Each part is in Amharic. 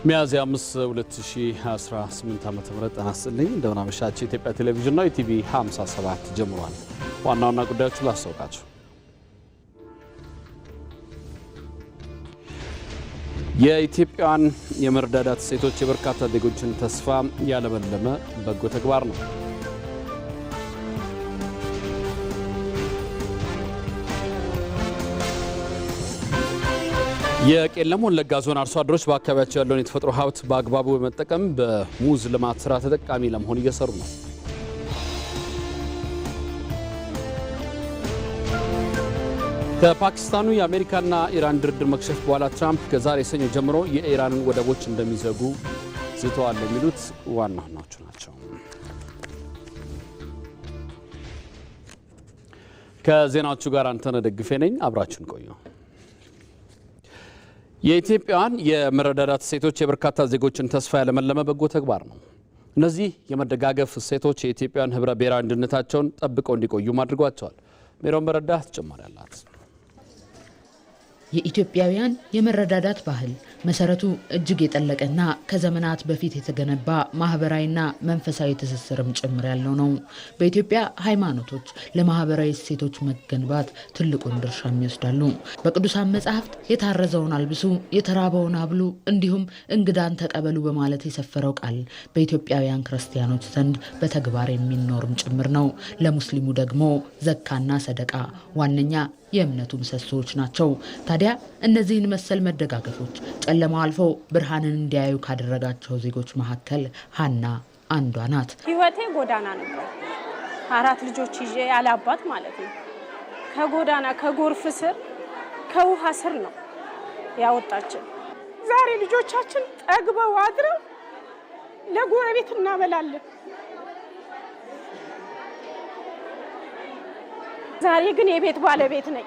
ሚያዝያ 5 2018 ዓ.ም ጤና ይስጥልኝ እንደምን አመሻችሁ። ኢትዮጵያ ቴሌቪዥን ነው ኢቲቪ 57 ጀምሯል። ዋና ዋና ጉዳዮች ላስታውቃችሁ። የኢትዮጵያን የመረዳዳት ሴቶች የበርካታ ዜጎችን ተስፋ ያለመለመ በጎ ተግባር ነው። የቄለም ወለጋ ዞን አርሶ አደሮች በአካባቢያቸው ያለውን የተፈጥሮ ሀብት በአግባቡ በመጠቀም በሙዝ ልማት ስራ ተጠቃሚ ለመሆን እየሰሩ ነው። ከፓኪስታኑ የአሜሪካና ኢራን ድርድር መክሸፍ በኋላ ትራምፕ ከዛሬ ሰኞ ጀምሮ የኢራንን ወደቦች እንደሚዘጉ ዝተዋል የሚሉት ዋና ዋናዎቹ ናቸው። ከዜናዎቹ ጋር አንተነህ ደግፌ ነኝ። አብራችሁን ቆዩ። የኢትዮጵያን የመረዳዳት ሴቶች የበርካታ ዜጎችን ተስፋ ያለመለመ በጎ ተግባር ነው። እነዚህ የመደጋገፍ ሴቶች የኢትዮጵያን ህብረ ብሔራዊ አንድነታቸውን ጠብቀው እንዲቆዩ አድርጓቸዋል። ሜሮን በረዳ ተጨማሪ አላት። የኢትዮጵያውያን የመረዳዳት ባህል መሰረቱ እጅግ የጠለቀና ከዘመናት በፊት የተገነባ ማህበራዊና መንፈሳዊ ትስስርም ጭምር ያለው ነው። በኢትዮጵያ ሃይማኖቶች ለማህበራዊ እሴቶች መገንባት ትልቁን ድርሻ ይወስዳሉ። በቅዱሳን መጻሕፍት የታረዘውን አልብሱ፣ የተራበውን አብሉ፣ እንዲሁም እንግዳን ተቀበሉ በማለት የሰፈረው ቃል በኢትዮጵያውያን ክርስቲያኖች ዘንድ በተግባር የሚኖርም ጭምር ነው። ለሙስሊሙ ደግሞ ዘካና ሰደቃ ዋነኛ የእምነቱ ምሰሶዎች ናቸው። ታዲያ እነዚህን መሰል መደጋገፎች ጨለማው አልፎ ብርሃንን እንዲያዩ ካደረጋቸው ዜጎች መካከል ሀና አንዷ ናት። ህይወቴ ጎዳና ነበር። 4 ልጆች ይዤ ያላባት ማለት ነው። ከጎዳና ከጎርፍ ስር ከውሃ ስር ነው ያወጣችን። ዛሬ ልጆቻችን ጠግበው አድረው ለጎረቤት እናበላለን። ዛሬ ግን የቤት ባለቤት ነኝ።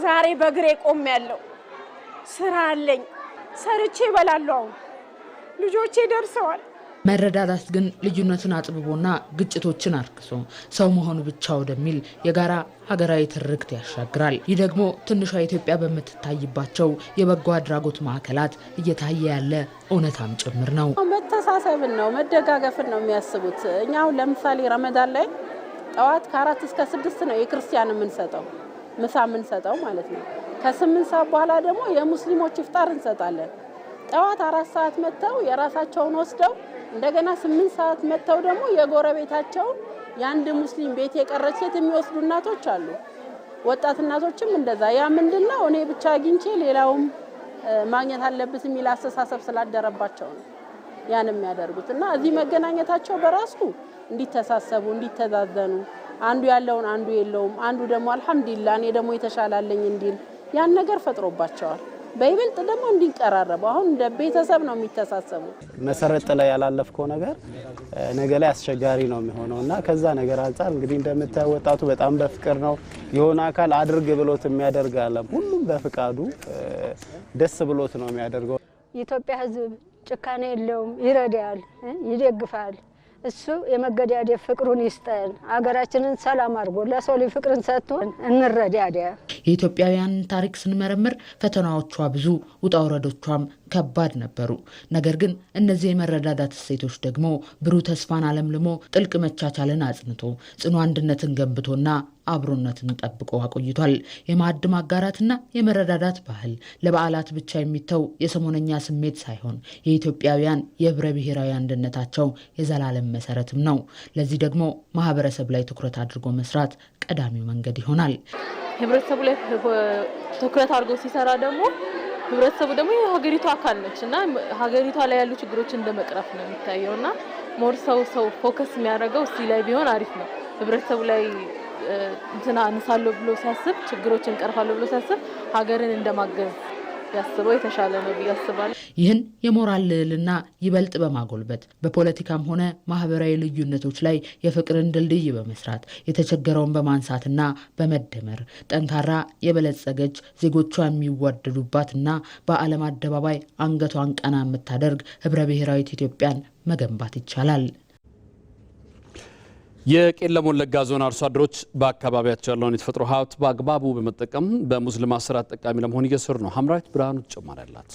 ዛሬ በእግሬ ቆሜያለሁ። ስራ አለኝ። ሰርቼ እበላለሁ። አሁን ልጆቼ ደርሰዋል። መረዳዳት ግን ልዩነትን አጥብቦና ግጭቶችን አርክሶ ሰው መሆኑ ብቻ ወደሚል የጋራ ሀገራዊ ትርክት ያሻግራል። ይህ ደግሞ ትንሿ ኢትዮጵያ በምትታይባቸው የበጎ አድራጎት ማዕከላት እየታየ ያለ እውነታም ጭምር ነው። መተሳሰብን ነው፣ መደጋገፍን ነው የሚያስቡት። እኛ አሁን ለምሳሌ ረመዳን ላይ ጠዋት ከ4 እስከ 6 ነው የክርስቲያን የምንሰጠው ምሳ የምንሰጠው ማለት ነው። ከ8 ሰዓት በኋላ ደግሞ የሙስሊሞች ኢፍጣር እንሰጣለን። ጠዋት 4 ሰዓት መተው የራሳቸውን ወስደው እንደገና 8 ሰዓት መተው ደግሞ የጎረቤታቸውን የአንድ ሙስሊም ቤት የቀረች ሴት የሚወስዱ እናቶች አሉ። ወጣት እናቶችም እንደዛ። ያ ምንድነው እኔ ብቻ አግኝቼ ሌላውም ማግኘት አለበት የሚል አስተሳሰብ ስላደረባቸው ነው ያን የሚያደርጉት። እና እዚህ መገናኘታቸው በራሱ እንዲተሳሰቡ እንዲተዛዘኑ፣ አንዱ ያለውን አንዱ የለውም፣ አንዱ ደግሞ አልহামዱሊላህ እኔ ደግሞ የተሻላለኝ እንዲል ያን ነገር ፈጥሮባቸዋል። በይበልጥ ደግሞ እንዲቀራረቡ አሁን እንደ ቤተሰብ ነው የሚተሳሰቡት። መሰረት ላይ ያላለፍከው ነገር ነገ ላይ አስቸጋሪ ነው የሚሆነውና ከዛ ነገር አንፃር እንግዲህ እንደምታየው ወጣቱ በጣም በፍቅር ነው የሆነ አካል አድርግ ብሎት የሚያደርግ አለም ሁሉም በፍቃዱ ደስ ብሎት ነው የሚያደርገው። የኢትዮጵያ ሕዝብ ጭካኔ የለውም፣ ይረዳል፣ ይደግፋል። እሱ የመገዳደፍ ፍቅሩን ይስጠን። አገራችንን ሰላም አድርጎ ለሰው ልጅ ፍቅርን ሰጥቶን እንረዳዳ። የኢትዮጵያውያን ታሪክ ስንመረምር ፈተናዎቿ ብዙ ውጣ ውረዶቿም ከባድ ነበሩ። ነገር ግን እነዚህ የመረዳዳት እሴቶች ደግሞ ብሩህ ተስፋን አለምልሞ ጥልቅ መቻቻልን አጽንቶ ጽኑ አንድነትን ገንብቶና አብሮነትን ጠብቆ አቆይቷል። የማዕድ ማጋራትና የመረዳዳት ባህል ለበዓላት ብቻ የሚተው የሰሞነኛ ስሜት ሳይሆን የኢትዮጵያውያን የህብረ ብሔራዊ አንድነታቸው የዘላለም መሰረትም ነው። ለዚህ ደግሞ ማህበረሰብ ላይ ትኩረት አድርጎ መስራት ቀዳሚው መንገድ ይሆናል። ህብረተሰቡ ላይ ትኩረት አድርጎ ሲሰራ ደግሞ ህብረተሰቡ ደግሞ የሀገሪቱ አካል ነች እና ሀገሪቷ ላይ ያሉ ችግሮችን እንደመቅረፍ ነው የሚታየውና ሞር ሰው ፎከስ የሚያደርገው እዚህ ላይ ቢሆን አሪፍ ነው። ህብረተሰቡ ላይ እንትና አንሳለሁ ብሎ ሲያስብ ችግሮችን ቀርፋለሁ ብሎ ሲያስብ ሀገርን እንደማገዝ ያስበው የተሻለ ነው ብዬ አስባለሁ። ይህን የሞራል ልዕልና ይበልጥ በማጎልበት በፖለቲካም ሆነ ማህበራዊ ልዩነቶች ላይ የፍቅርን ድልድይ በመስራት የተቸገረውን በማንሳትና በመደመር ጠንካራ የበለጸገች ዜጎቿ የሚዋደዱባትና በዓለም አደባባይ አንገቷን ቀና የምታደርግ ህብረ ብሔራዊት ኢትዮጵያን መገንባት ይቻላል። የቄለም ወለጋ ዞን አርሶ አደሮች በአካባቢያቸው ያለውን የተፈጥሮ ሀብት በአግባቡ በመጠቀም በሙዝ ልማት ስራ ተጠቃሚ ለመሆን እየሰሩ ነው። ሐምራዊት ብርሃኑ ተጨማሪ አላት።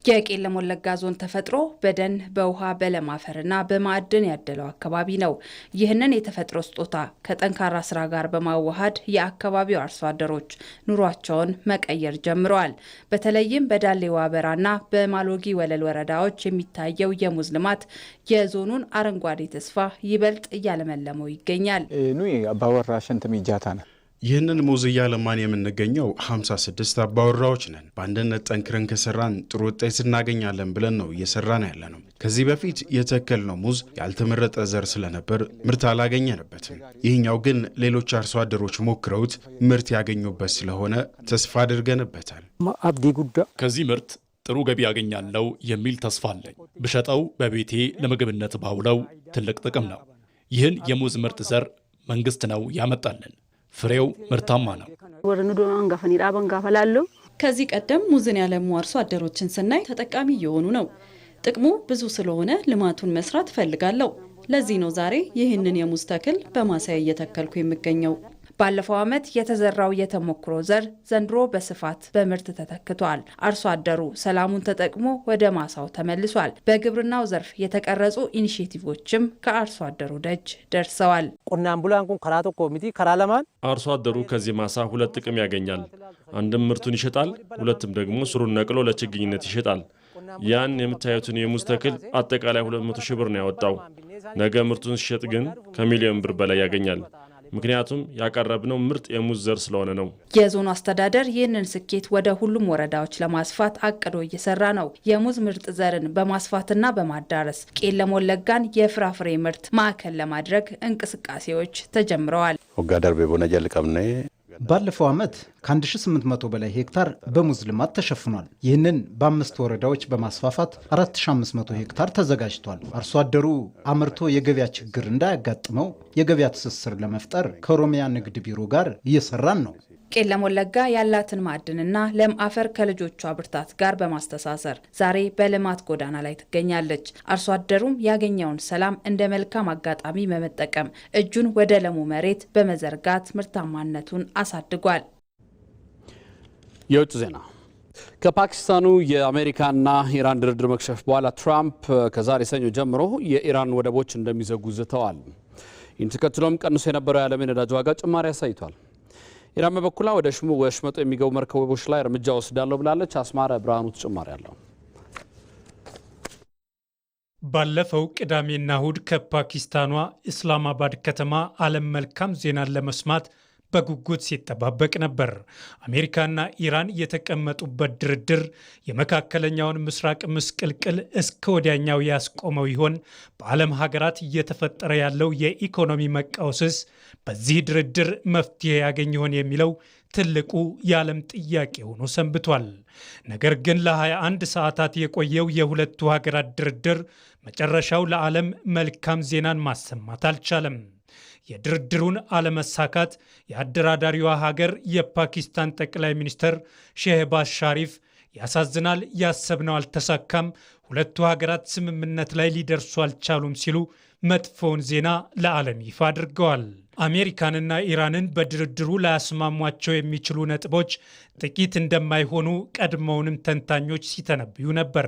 የቄለም ወለጋ ዞን ተፈጥሮ በደን በውሃ በለም አፈርና በማዕድን ያደለው አካባቢ ነው። ይህንን የተፈጥሮ ስጦታ ከጠንካራ ስራ ጋር በማዋሃድ የአካባቢው አርሶ አደሮች ኑሯቸውን መቀየር ጀምረዋል። በተለይም በዳሌ ዋበራና በማሎጊ ወለል ወረዳዎች የሚታየው የሙዝ ልማት የዞኑን አረንጓዴ ተስፋ ይበልጥ እያለመለመው ይገኛል። ኑይ አባወራ ሸንት ሚጃታ ነው። ይህንን ሙዝ እያለማን የምንገኘው 56 አባወራዎች ነን። በአንድነት ጠንክረን ከሰራን ጥሩ ውጤት እናገኛለን ብለን ነው እየሰራን ያለነው። ከዚህ በፊት የተከልነው ሙዝ ያልተመረጠ ዘር ስለነበር ምርት አላገኘንበትም። ይህኛው ግን ሌሎች አርሶ አደሮች ሞክረውት ምርት ያገኙበት ስለሆነ ተስፋ አድርገንበታል። ከዚህ ምርት ጥሩ ገቢ ያገኛለው የሚል ተስፋ አለኝ። ብሸጠው በቤቴ ለምግብነት ባውለው ትልቅ ጥቅም ነው። ይህን የሙዝ ምርጥ ዘር መንግስት ነው ያመጣልን። ፍሬው ምርታማ ነው። ከዚህ ቀደም ሙዝን ያለሙ አርሶ አደሮችን ስናይ ተጠቃሚ እየሆኑ ነው። ጥቅሙ ብዙ ስለሆነ ልማቱን መስራት እፈልጋለሁ። ለዚህ ነው ዛሬ ይህንን የሙዝ ተክል በማሳያ እየተከልኩ የሚገኘው። ባለፈው ዓመት የተዘራው የተሞክሮ ዘር ዘንድሮ በስፋት በምርት ተተክቷል። አርሶ አደሩ ሰላሙን ተጠቅሞ ወደ ማሳው ተመልሷል። በግብርናው ዘርፍ የተቀረጹ ኢኒሼቲቮችም ከአርሶ አደሩ ደጅ ደርሰዋል። አርሶ አደሩ ከዚህ ማሳ ሁለት ጥቅም ያገኛል። አንድም ምርቱን ይሸጣል፣ ሁለትም ደግሞ ስሩን ነቅሎ ለችግኝነት ይሸጣል። ያን የምታዩትን የሙዝ ተክል አጠቃላይ 200 ሺህ ብር ነው ያወጣው። ነገ ምርቱን ሲሸጥ ግን ከሚሊዮን ብር በላይ ያገኛል። ምክንያቱም ያቀረብነው ምርጥ የሙዝ ዘር ስለሆነ ነው። የዞኑ አስተዳደር ይህንን ስኬት ወደ ሁሉም ወረዳዎች ለማስፋት አቅዶ እየሰራ ነው። የሙዝ ምርጥ ዘርን በማስፋትና በማዳረስ ቄለም ወለጋን የፍራፍሬ ምርት ማዕከል ለማድረግ እንቅስቃሴዎች ተጀምረዋል። ባለፈው ዓመት ከ1800 በላይ ሄክታር በሙዝ ልማት ተሸፍኗል። ይህንን በ5 ወረዳዎች በማስፋፋት 4500 ሄክታር ተዘጋጅቷል። አርሶ አደሩ አምርቶ የገበያ ችግር እንዳያጋጥመው የገበያ ትስስር ለመፍጠር ከኦሮሚያ ንግድ ቢሮ ጋር እየሰራን ነው። ቄለም ወለጋ ያላትን ማዕድንና ለም አፈር ከልጆቿ ብርታት ጋር በማስተሳሰር ዛሬ በልማት ጎዳና ላይ ትገኛለች። አርሶ አደሩም ያገኘውን ሰላም እንደ መልካም አጋጣሚ በመጠቀም እጁን ወደ ለሙ መሬት በመዘርጋት ምርታማነቱን አሳድጓል። የውጭ ዜና። ከፓኪስታኑ የአሜሪካና ኢራን ድርድር መክሸፍ በኋላ ትራምፕ ከዛሬ ሰኞ ጀምሮ የኢራን ወደቦች እንደሚዘጉ ዝተዋል። ይህን ተከትሎም ቀንሶ የነበረው የዓለም የነዳጅ ዋጋ ጭማሪ አሳይቷል። ኢራን በበኩሏ ወደ ወሽመጡ የሚገቡ መርከቦች ላይ እርምጃ ወስዳለሁ ብላለች። አስማረ ብርሃኑ ተጨማሪ አለው። ባለፈው ቅዳሜና እሁድ ከፓኪስታኗ ኢስላማባድ ከተማ ዓለም መልካም ዜናን ለመስማት በጉጉት ሲጠባበቅ ነበር። አሜሪካና ኢራን የተቀመጡበት ድርድር የመካከለኛውን ምስራቅ ምስቅልቅል እስከ ወዲያኛው ያስቆመው ይሆን? በዓለም ሀገራት እየተፈጠረ ያለው የኢኮኖሚ መቃወስስ በዚህ ድርድር መፍትሄ ያገኝ ይሆን የሚለው ትልቁ የዓለም ጥያቄ ሆኖ ሰንብቷል። ነገር ግን ለ21 ሰዓታት የቆየው የሁለቱ ሀገራት ድርድር መጨረሻው ለዓለም መልካም ዜናን ማሰማት አልቻለም። የድርድሩን አለመሳካት የአደራዳሪዋ ሀገር የፓኪስታን ጠቅላይ ሚኒስትር ሼህባዝ ሻሪፍ ያሳዝናል፣ ያሰብነው አልተሳካም፣ ሁለቱ ሀገራት ስምምነት ላይ ሊደርሱ አልቻሉም ሲሉ መጥፎውን ዜና ለዓለም ይፋ አድርገዋል። አሜሪካንና ኢራንን በድርድሩ ላያስማሟቸው የሚችሉ ነጥቦች ጥቂት እንደማይሆኑ ቀድሞውንም ተንታኞች ሲተነብዩ ነበር።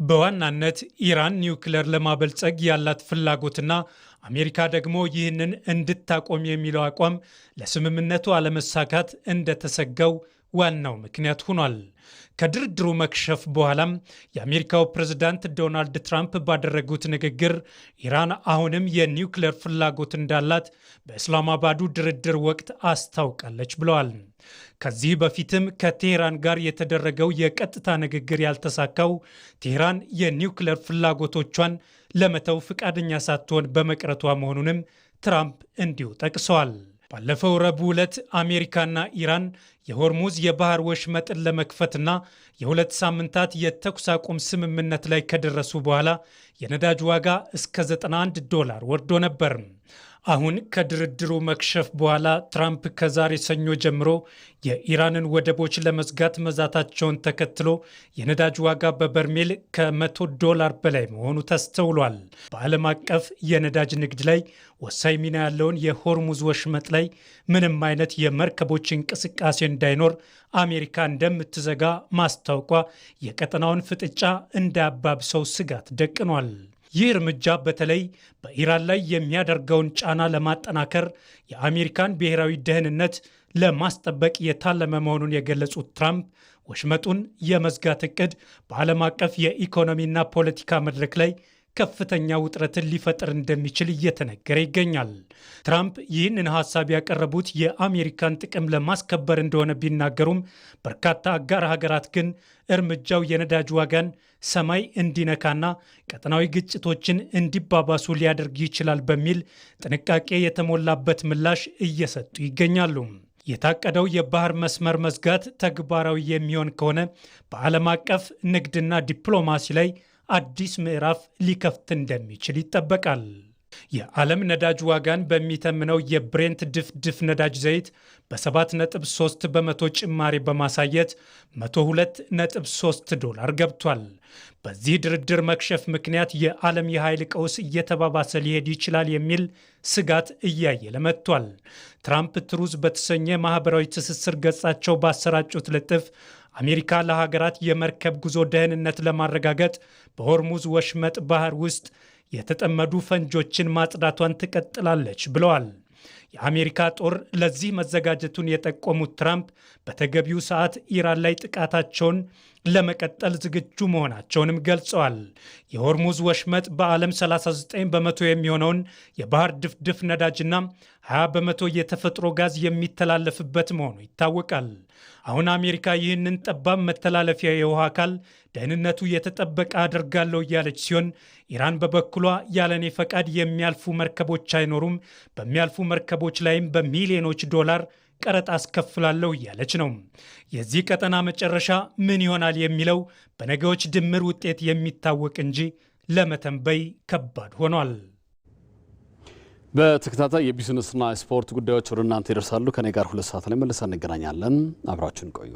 በዋናነት ኢራን ኒውክሌር ለማበልጸግ ያላት ፍላጎትና አሜሪካ ደግሞ ይህንን እንድታቆም የሚለው አቋም ለስምምነቱ አለመሳካት እንደተሰጋው ዋናው ምክንያት ሆኗል። ከድርድሩ መክሸፍ በኋላም የአሜሪካው ፕሬዝዳንት ዶናልድ ትራምፕ ባደረጉት ንግግር ኢራን አሁንም የኒውክሌር ፍላጎት እንዳላት በእስላማባዱ ድርድር ወቅት አስታውቃለች ብለዋል። ከዚህ በፊትም ከቴህራን ጋር የተደረገው የቀጥታ ንግግር ያልተሳካው ቴህራን የኒውክሌር ፍላጎቶቿን ለመተው ፍቃደኛ ሳትሆን በመቅረቷ መሆኑንም ትራምፕ እንዲሁ ጠቅሰዋል። ባለፈው ረቡዕ ዕለት አሜሪካና ኢራን የሆርሙዝ የባህር ወሽመጥን ለመክፈትና የ2 ሳምንታት የተኩስ አቁም ስምምነት ላይ ከደረሱ በኋላ የነዳጅ ዋጋ እስከ $91 ወርዶ ነበር። አሁን ከድርድሩ መክሸፍ በኋላ ትራምፕ ከዛሬ ሰኞ ጀምሮ የኢራንን ወደቦች ለመዝጋት መዛታቸውን ተከትሎ የነዳጅ ዋጋ በበርሜል $100 በላይ መሆኑ ተስተውሏል። በዓለም አቀፍ የነዳጅ ንግድ ላይ ወሳኝ ሚና ያለውን የሆርሙዝ ወሽመጥ ላይ ምንም አይነት የመርከቦች እንቅስቃሴ እንዳይኖር አሜሪካ እንደምትዘጋ ማስታወቋ የቀጠናውን ፍጥጫ እንዳያባብሰው ስጋት ደቅኗል። ይህ እርምጃ በተለይ በኢራን ላይ የሚያደርገውን ጫና ለማጠናከር የአሜሪካን ብሔራዊ ደህንነት ለማስጠበቅ የታለመ መሆኑን የገለጹት ትራምፕ ወሽመጡን የመዝጋት እቅድ በዓለም አቀፍ የኢኮኖሚና ፖለቲካ መድረክ ላይ ከፍተኛ ውጥረትን ሊፈጥር እንደሚችል እየተነገረ ይገኛል። ትራምፕ ይህንን ሐሳብ ያቀረቡት የአሜሪካን ጥቅም ለማስከበር እንደሆነ ቢናገሩም በርካታ አጋር ሀገራት ግን እርምጃው የነዳጅ ዋጋን ሰማይ እንዲነካና ቀጠናዊ ግጭቶችን እንዲባባሱ ሊያደርግ ይችላል በሚል ጥንቃቄ የተሞላበት ምላሽ እየሰጡ ይገኛሉ። የታቀደው የባህር መስመር መዝጋት ተግባራዊ የሚሆን ከሆነ በዓለም አቀፍ ንግድና ዲፕሎማሲ ላይ አዲስ ምዕራፍ ሊከፍት እንደሚችል ይጠበቃል። የዓለም ነዳጅ ዋጋን በሚተምነው የብሬንት ድፍድፍ ነዳጅ ዘይት በ7.3 በመቶ ጭማሪ በማሳየት $102.3 ገብቷል። በዚህ ድርድር መክሸፍ ምክንያት የዓለም የኃይል ቀውስ እየተባባሰ ሊሄድ ይችላል የሚል ስጋት እያየለ መጥቷል። ትራምፕ ትሩዝ በተሰኘ ማኅበራዊ ትስስር ገጻቸው ባሰራጩት ልጥፍ አሜሪካ ለሀገራት የመርከብ ጉዞ ደህንነት ለማረጋገጥ በሆርሙዝ ወሽመጥ ባህር ውስጥ የተጠመዱ ፈንጆችን ማጽዳቷን ትቀጥላለች ብለዋል። የአሜሪካ ጦር ለዚህ መዘጋጀቱን የጠቆሙት ትራምፕ በተገቢው ሰዓት ኢራን ላይ ጥቃታቸውን ለመቀጠል ዝግጁ መሆናቸውንም ገልጸዋል። የሆርሙዝ ወሽመጥ በዓለም 39 በመቶ የሚሆነውን የባህር ድፍድፍ ነዳጅና 20 በመቶ የተፈጥሮ ጋዝ የሚተላለፍበት መሆኑ ይታወቃል። አሁን አሜሪካ ይህንን ጠባብ መተላለፊያ የውሃ አካል ደህንነቱ የተጠበቀ አድርጋለሁ እያለች ሲሆን ኢራን በበኩሏ ያለኔ ፈቃድ የሚያልፉ መርከቦች አይኖሩም፣ በሚያልፉ መርከቦች ላይም በሚሊዮኖች ዶላር ቀረጥ አስከፍላለሁ እያለች ነው። የዚህ ቀጠና መጨረሻ ምን ይሆናል የሚለው በነገዎች ድምር ውጤት የሚታወቅ እንጂ ለመተንበይ ከባድ ሆኗል። በተከታታይ የቢዝነስና ስፖርት ጉዳዮች ወደ እናንተ ይደርሳሉ። ከኔ ጋር 2 ሰዓት ላይ መልሰን እንገናኛለን። አብራችሁን ቆዩ።